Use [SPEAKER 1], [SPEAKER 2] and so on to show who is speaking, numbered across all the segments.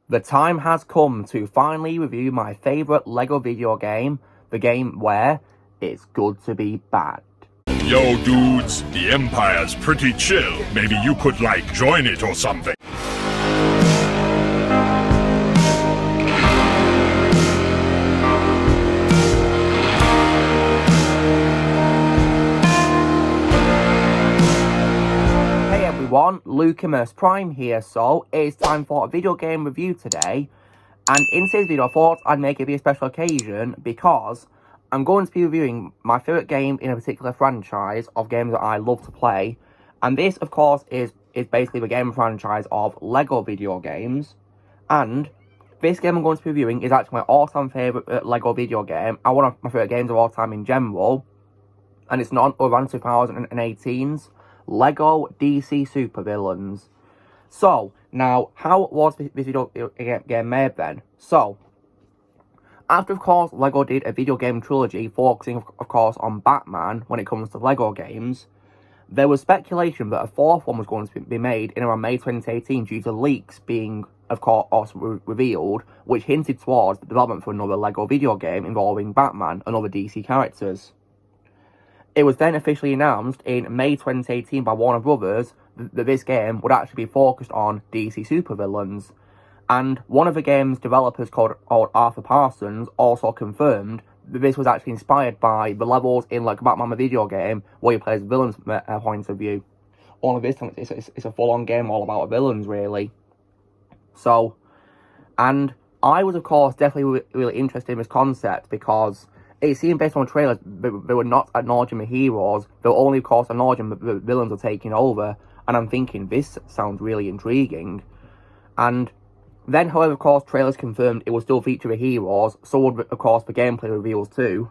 [SPEAKER 1] The time has come to finally review my favourite LEGO video game, the game where it's good to be bad.
[SPEAKER 2] Yo, dudes, the Empire's pretty chill. Maybe you could, join it or something.
[SPEAKER 1] Hey everyone, Lucimus Prime here, so it's time for a video game review today. And in today's video I thought I'd make it be a special occasion because I'm going to be reviewing my favourite game in a particular franchise of games that I love to play. And this, of course, is basically the game franchise of LEGO video games. And this game I'm going to be reviewing is actually my all-time favourite LEGO video game, and one of my favourite games of all time in general. And it's none other than 2018's LEGO DC Supervillains. So, now, how was this video game made then? So, after, of course, LEGO did a video game trilogy focusing, of course, on Batman when it comes to LEGO games, there was speculation that a fourth one was going to be made in around May 2018 due to leaks being, of course, revealed, which hinted towards the development for another LEGO video game involving Batman and other DC characters. It was then officially announced in May 2018 by Warner Brothers that this game would actually be focused on DC supervillains. And one of the game's developers, called Arthur Parsons, also confirmed that this was actually inspired by the levels in Batman the video game where you play as villains point of view. Only this time it's a full-on game all about villains, really. So, and I was, of course, definitely really interested in this concept because it seemed based on trailers they were not acknowledging the heroes, they were only, of course, acknowledging that the villains are taking over. And I'm thinking, this sounds really intriguing. And then, however, of course, trailers confirmed it would still feature the heroes, so would, of course, the gameplay reveals too.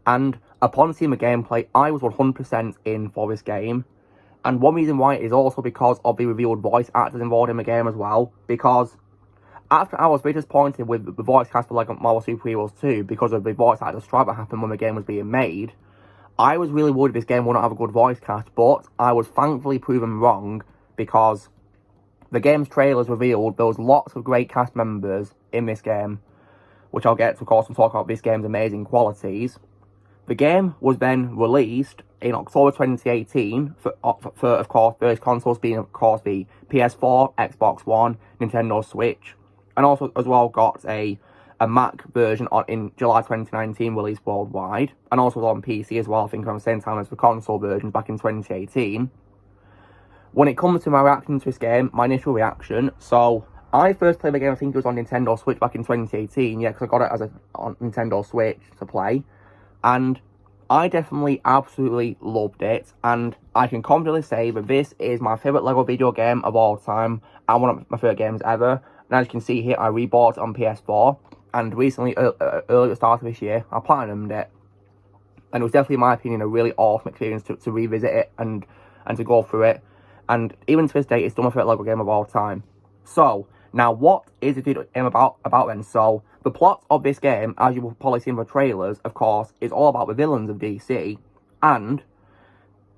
[SPEAKER 1] And upon seeing the gameplay, I was 100% in for this game. And one reason why is also because of the revealed voice actors involved in the game as well. Because after I was very disappointed with the voice cast for Marvel Super Heroes 2 because of the voice actor strike that happened when the game was being made, I was really worried this game would not have a good voice cast, but I was thankfully proven wrong because the game's trailers revealed there was lots of great cast members in this game, which I'll get to, of course, and talk about this game's amazing qualities. The game was then released in October 2018 for of course, various consoles being, of course, the PS4, Xbox One, Nintendo Switch, and also as well got a Mac version in July 2019 released worldwide, and also on PC as well, I think around the same time as the console versions back in 2018. When it comes to my reaction to this game, my initial reaction, so I first played the game, I think it was on Nintendo Switch back in 2018, yeah, because I got it on Nintendo Switch to play, and I definitely absolutely loved it, and I can confidently say that this is my favourite LEGO video game of all time, and one of my favourite games ever. And as you can see here, I rebought it on PS4, and recently, early at the start of this year, I platinumed it. And it was definitely, in my opinion, a really awesome experience to revisit it and to go through it. And even to this day, it's still my favourite LEGO game of all time. So, now what is the video game about then? So, the plot of this game, as you will probably see in the trailers, of course, is all about the villains of DC. And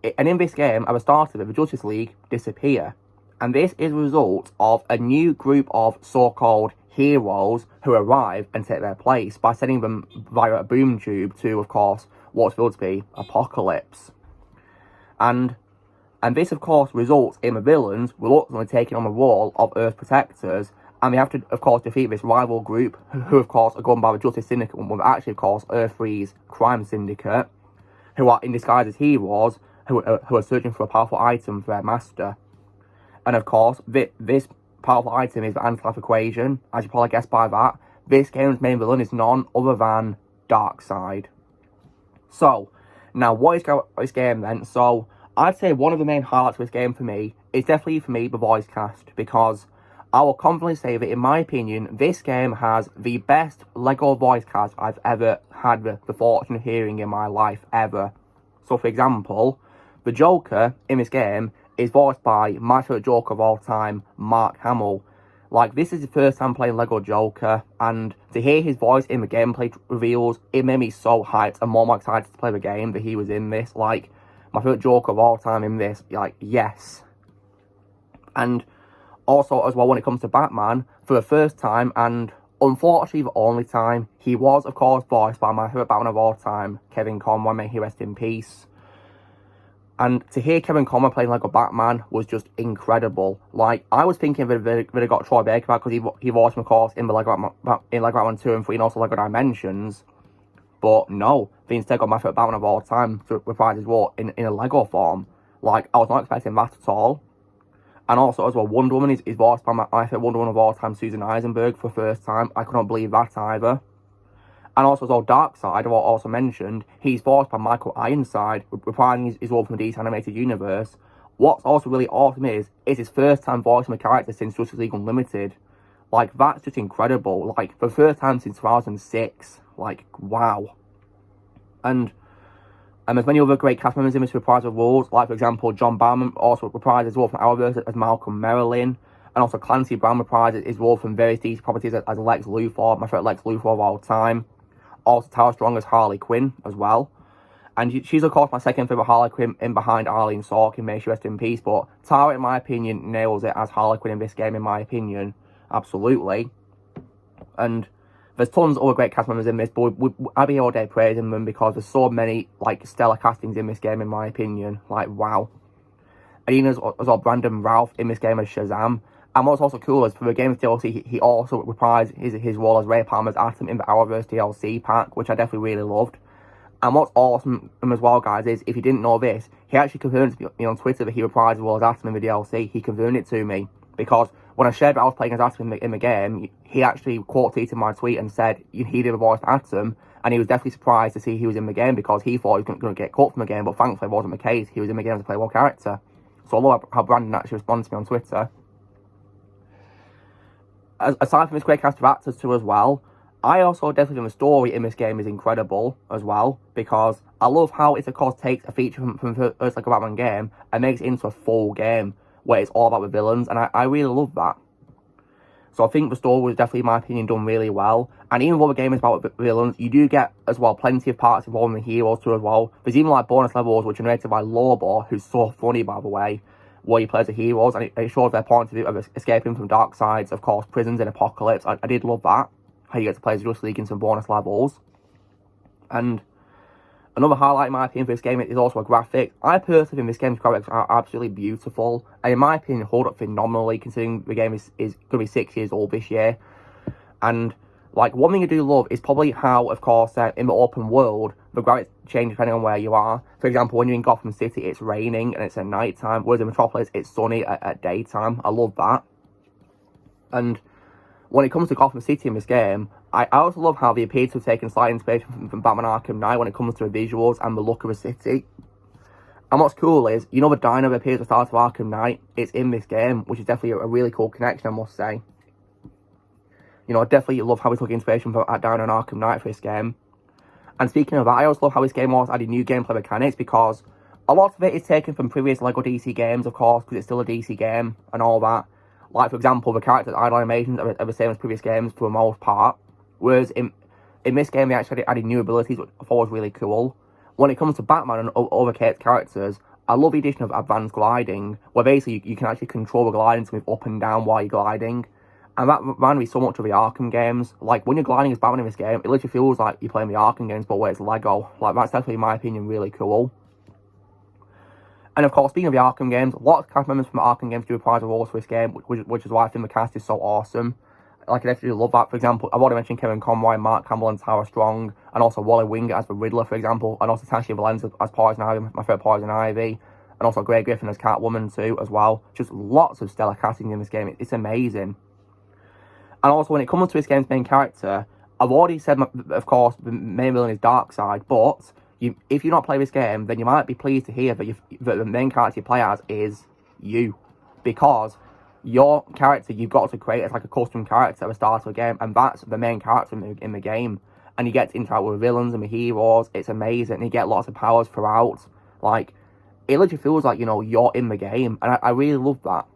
[SPEAKER 1] in this game, at the start of it, the Justice League disappear. And this is a result of a new group of so-called heroes who arrive and take their place by sending them via a boom tube to, of course, what's filled to be Apocalypse. And this, of course, results in the villains reluctantly taking on the role of Earth protectors, and they have to, of course, defeat this rival group, who, of course, are going by the Justice Syndicate, but actually, of course, Earth 3's Crime Syndicate, who are in disguise as heroes, who are searching for a powerful item for their master. And, of course, this powerful item is the anti-life equation. As you probably guessed by that, this game's main villain is none other than Darkseid. So, now what is this game then? So, I'd say one of the main highlights of this game for me is definitely, for me, the voice cast, because I will confidently say that, in my opinion, this game has the best LEGO voice cast I've ever had the fortune of hearing in my life, ever. So, for example, the Joker in this game is voiced by my favourite Joker of all time, Mark Hamill. This is the first time playing LEGO Joker, and to hear his voice in the gameplay reveals, it made me so hyped and more excited to play the game that he was in this. My favourite Joker of all time in this, yes. And also, as well, when it comes to Batman, for the first time, and unfortunately the only time. He was, of course, voiced by my favourite Batman of all time, Kevin Conroy, may he rest in peace. And to hear Kevin Conroy playing Lego Batman was just incredible. Like, I was thinking they'd got Troy Baker back because he voiced him, of course, in Lego Batman 2 and 3 and also Lego Dimensions. But no, they instead got my favourite Batman of all time to reprise his role in a Lego form. Like, I was not expecting that at all. And also, as well, Wonder Woman is voiced by my favourite Wonder Woman of all time, Susan Eisenberg, for the first time. I could not believe that either. And also, as well, Darkseid, I've also mentioned, he's voiced by Michael Ironside, reprising his role from the DC Animated Universe. What's also really awesome is his first time voicing a character since Justice League Unlimited. Like, that's just incredible. Like, for the first time since 2006. Like, wow. And there's many other great cast members in this reprisal roles. Like, for example, John Barrowman also reprised his role from Arrowverse as Malcolm Merlyn. And also Clancy Brown reprised his role from various DC properties as Lex Luthor, my favourite Lex Luthor of all time. Also Tara Strong as Harley Quinn as well. And she's, of course, my second favourite Harley Quinn in behind Arlene Sorkin, may she rest in peace. But Tara, in my opinion, nails it as Harley Quinn in this game, in my opinion. Absolutely. And there's tons of other great cast members in this, but I'd be all day praising them because there's so many, like, stellar castings in this game, in my opinion. Like, wow. And even as well, Brandon Routh in this game as Shazam. And what's also cool is for the game's DLC, he also reprised his role as Ray Palmer's Atom in the Arrowverse DLC pack, which I definitely really loved. And what's awesome as well, guys, is if you didn't know this, he actually confirmed to me on Twitter that he reprised his role as Atom in the DLC. He confirmed it to me because when I shared that I was playing as Atom in the game, he actually quote tweeted my tweet and said he did a voice for Atom, and he was definitely surprised to see he was in the game because he thought he was going to get cut from the game, but thankfully it wasn't the case. He was in the game as a playable character. So I love how Brandon actually responded to me on Twitter. Aside from this great cast of actors too as well, I also definitely think the story in this game is incredible as well, because I love how it, of course, takes a feature from the first Lego Batman game and makes it into a full game where it's all about the villains, and I really love that. So I think the story was definitely, in my opinion, done really well. And even though the game is about the villains, you do get, as well, plenty of parts involving the heroes too as well. There's even, like, bonus levels which are narrated by Lobo, who's so funny, by the way, where he plays the heroes, and it shows their point of view of escaping from Darkseid's, of course, prisons in Apocalypse. I did love that, how you get to play as Justice League in some bonus levels. And another highlight, in my opinion, for this game is also a graphic. I personally think this game's graphics are absolutely beautiful, and in my opinion, hold up phenomenally, considering the game is going to be 6 years old this year. And, like, one thing I do love is probably how, of course, in the open world, the graphics change depending on where you are. For example, when you're in Gotham City, it's raining and it's at night time, whereas in Metropolis, it's sunny at daytime. I love that. And when it comes to Gotham City in this game, I also love how they appear to have taken slight inspiration from Batman Arkham Knight when it comes to the visuals and the look of the city. And what's cool is, you know, the diner that appears at the start of Arkham Knight, it's in this game, which is definitely a really cool connection, I must say. You know, I definitely love how we took inspiration from that diner in Arkham Knight for this game. And speaking of that, I also love how this game also added new gameplay mechanics, because a lot of it is taken from previous LEGO DC games, of course, because it's still a DC game and all that. Like, for example, the characters' idle animations are the same as previous games for the most part. Whereas in this game, they actually added new abilities, which I thought was really cool. When it comes to Batman and other characters, I love the addition of advanced gliding, where basically you can actually control the gliding to move up and down while you're gliding. And that reminded me so much of the Arkham games. Like, when you're gliding as Batman in this game, it literally feels like you're playing the Arkham games, but where it's Lego. Like, that's definitely, in my opinion, really cool. And of course, speaking of the Arkham games, lots of cast members from the Arkham games do reprise roles for this game, which is why I think the cast is so awesome. Like, I definitely love that. For example, I've already mentioned Kevin Conroy, Mark Hamill and Tara Strong, and also Wally Wingate as the Riddler, for example, and also Tasha Valenza as Poison Ivy, my favourite Poison Ivy, and also Grey Griffin as Catwoman too, as well. Just lots of stellar casting in this game. It's amazing. And also, when it comes to this game's main character, I've already said, of course, the main villain is Darkseid, but if you're not playing this game, then you might be pleased to hear that the main character you play as is you. Because your character, you've got to create as like a custom character at the start of the game, and that's the main character in the game. And you get to interact with the villains and the heroes. It's amazing. And you get lots of powers throughout. Like, it literally feels like, you know, you're in the game. And I really love that.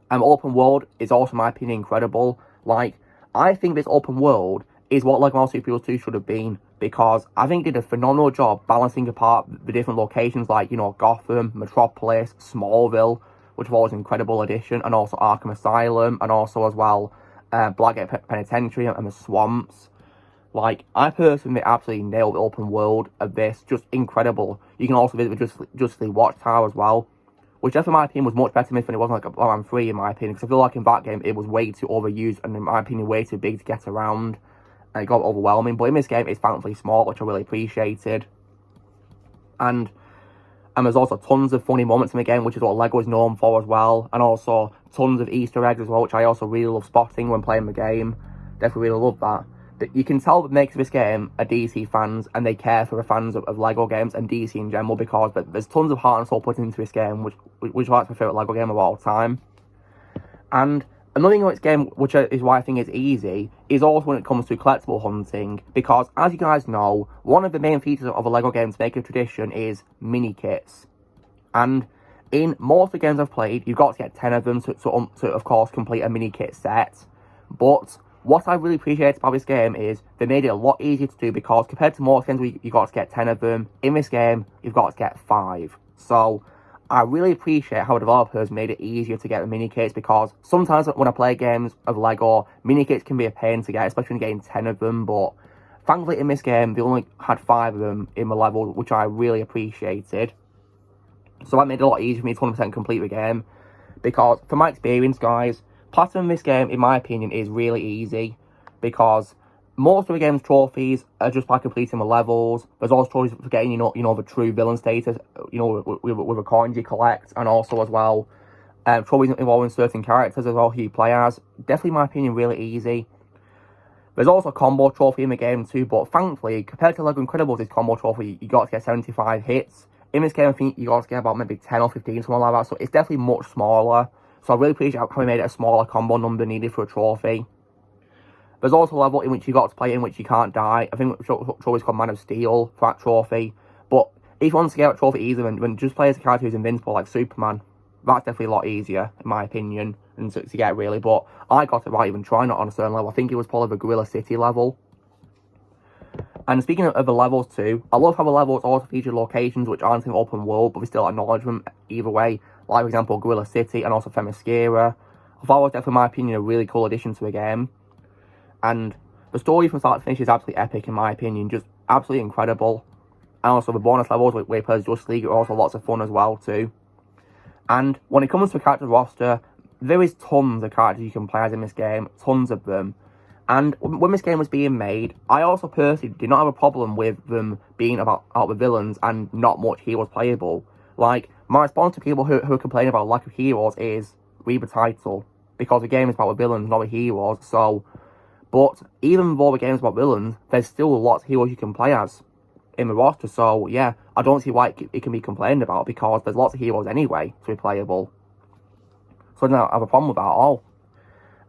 [SPEAKER 1] And open world is also, in my opinion, incredible. Like, I think this open world is what Lego Marvel Super Heroes 2 should have been, because I think it did a phenomenal job balancing apart the different locations like, you know, Gotham, Metropolis, Smallville, which was an incredible addition, and also Arkham Asylum, and also as well Blackgate Penitentiary and the Swamps. Like, I personally absolutely nailed the open world of this, just incredible. You can also visit the Justice League Watchtower as well, which definitely, in my opinion, was much better than it wasn't like a Batman 3, in my opinion, because I feel like in that game, it was way too overused, and in my opinion, way too big to get around, and it got overwhelming. But in this game, it's thankfully small, which I really appreciated. And there's also tons of funny moments in the game, which is what LEGO is known for as well, and also tons of Easter eggs as well, which I also really love spotting when playing the game. Definitely really love that. But you can tell what makes this game are DC fans, and they care for the fans of LEGO games and DC in general, because there's tons of heart and soul put into this game, which is my favourite LEGO game of all time. And another thing about this game, which is why I think it's easy, is also when it comes to collectible hunting, because as you guys know, one of the main features of a LEGO game to make a tradition is mini kits. And in most of the games I've played, you've got to get 10 of them to of course, complete a mini kit set. But what I really appreciate about this game is they made it a lot easier to do, because compared to most games where you've got to get 10 of them, in this game, you've got to get 5. So I really appreciate how developers made it easier to get the mini kits, because sometimes when I play games of LEGO, mini kits can be a pain to get, especially when you're getting 10 of them. But thankfully in this game, they only had 5 of them in the level, which I really appreciated. So that made it a lot easier for me to 100% complete the game, because from my experience, guys, platinum in this game, in my opinion, is really easy, because most of the game's trophies are just by completing the levels. There's also trophies for getting, you know, the true villain status, with the coins you collect, and also as well, trophies involving certain characters as well who you play as. Definitely, in my opinion, really easy. There's also a combo trophy in the game too, but thankfully, compared to LEGO Incredibles, this combo trophy, you got to get 75 hits. In this game, I think you got to get about maybe 10 or 15, something like that, so it's definitely much smaller. So I really appreciate how we made it a smaller combo number needed for a trophy. There's also a level in which you got to play in which you can't die. I think the trophy is called Man of Steel for that trophy. But if you want to get a trophy easier than just play as a character who's invincible like Superman, that's definitely a lot easier, in my opinion, and to get really. But I got it right even trying it on a certain level. I think it was probably the Gorilla City level. And speaking of the levels too, I love how the levels also feature locations which aren't in open world, but we still acknowledge them either way. Like, for example, Gorilla City and also Themyscira. I thought it was definitely, in my opinion, a really cool addition to the game. And the story from start to finish is absolutely epic, in my opinion, just absolutely incredible. And also the bonus levels where you play as Justice League are also lots of fun as well too. And when it comes to a character roster, there is tons of characters you can play as in this game, tons of them. And when this game was being made, I also personally did not have a problem with them being about the villains and not much heroes playable. Like, my response to people who are complaining about lack of heroes is read the title, because the game is about the villains, not the heroes. So, but even though the game is about villains, there's still lots of heroes you can play as in the roster. So yeah, I don't see why it can be complained about, because there's lots of heroes anyway to be playable. So I don't have a problem with that at all.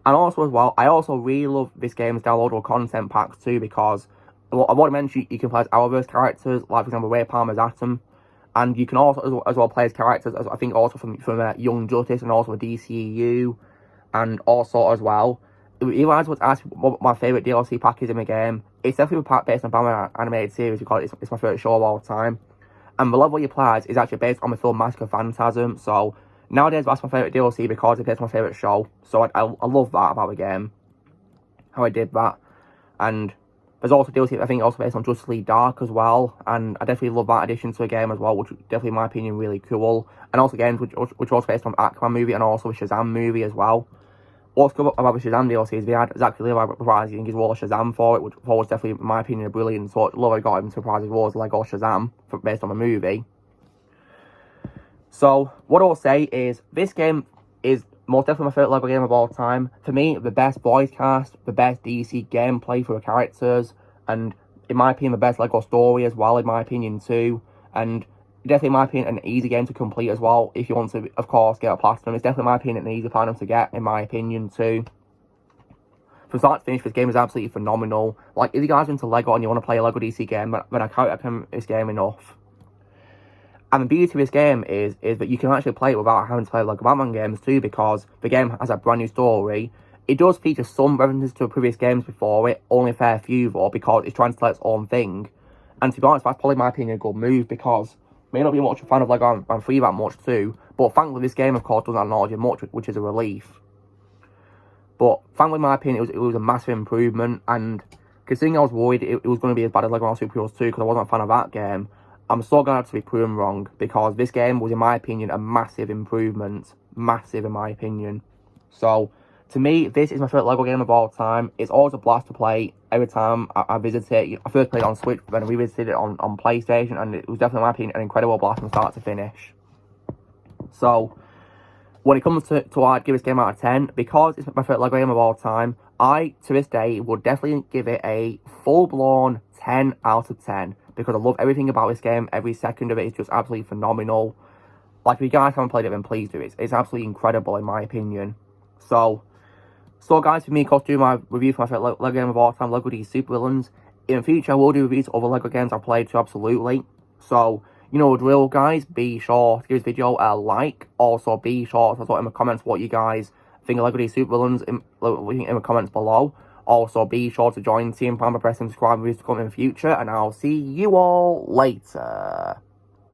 [SPEAKER 1] And also as well, I also really love this game's downloadable content packs too, because I've already mentioned you can play as Arrowverse characters, like for example Ray Palmer's Atom. And you can also as well play as characters, as I think also from Young Justice and also DCU, and also as well, if you guys would ask what my favourite DLC pack is in the game, it's definitely a pack based on Batman animated series, because it's my favourite show of all time. And the level you play as is actually based on the film Mask of Phantasm, so nowadays that's my favourite DLC because it's based on my favourite show. So I love that about the game, how I did that. And there's also DLC, I think, also based on Justice League Dark as well, and I definitely love that addition to the game as well, which is definitely, in my opinion, really cool. And also games which are also based on the Aquaman movie and also the Shazam movie as well. What's good about the Shazam DLC is they had Zachary Levi reprising his role as Shazam for it, which was definitely, in my opinion, a brilliant sort. Love I got him to reprise his role as Lego Shazam based on the movie. So what I'll say is this game is most definitely my favourite LEGO game of all time. For me, the best voice cast, the best DC gameplay for the characters, and in my opinion, the best LEGO story as well, in my opinion too. And definitely, in my opinion, an easy game to complete as well, if you want to, of course, get a platinum. It's definitely, in my opinion, an easy platinum to get, in my opinion too. From start to finish, this game is absolutely phenomenal. Like, if you guys are into LEGO and you want to play a LEGO DC game, then I can't recommend this game enough. And the beauty of this game is that you can actually play it without having to play LEGO Batman games too, because the game has a brand new story. It does feature some references to previous games before it, only a fair few though, because it's trying to tell its own thing. And to be honest, that's probably, in my opinion, a good move, because I may not be much a fan of LEGO Batman 3 that much too, But thankfully, this game, of course, doesn't acknowledge it much, which is a relief. But thankfully, in my opinion, it was a massive improvement. And considering I was worried it was going to be as bad as Lego Marvel Super Heroes 2 because I wasn't a fan of that game, I'm so glad to be proven wrong, because this game was, in my opinion, a massive improvement. Massive, in my opinion. So, to me, this is my favourite Lego game of all time. It's always a blast to play every time I visit it. I first played it on Switch, then I revisited it on PlayStation, and it was definitely, in my opinion, an incredible blast from start to finish. So, when it comes to I'd give this game out of 10, because it's my favourite Lego game of all time, I, to this day, would definitely give it a full-blown 10 out of 10, because I love everything about this game. Every second of it is just absolutely phenomenal. Like, if you guys haven't played it, then please do it. It's absolutely incredible, in my opinion. So guys, for me, of course, do my review for my favourite Lego game of all time, Lego DC Super Villains. In the future, I will do reviews of other Lego games I've played too, absolutely. So, you know the drill, guys. Be sure to give this video a like. Also, be sure to talk in the comments what you guys think of Lego DC Super Villains in the comments below. Also, be sure to join Team Pan by pressing subscribe videos to come in the future, and I'll see you all later.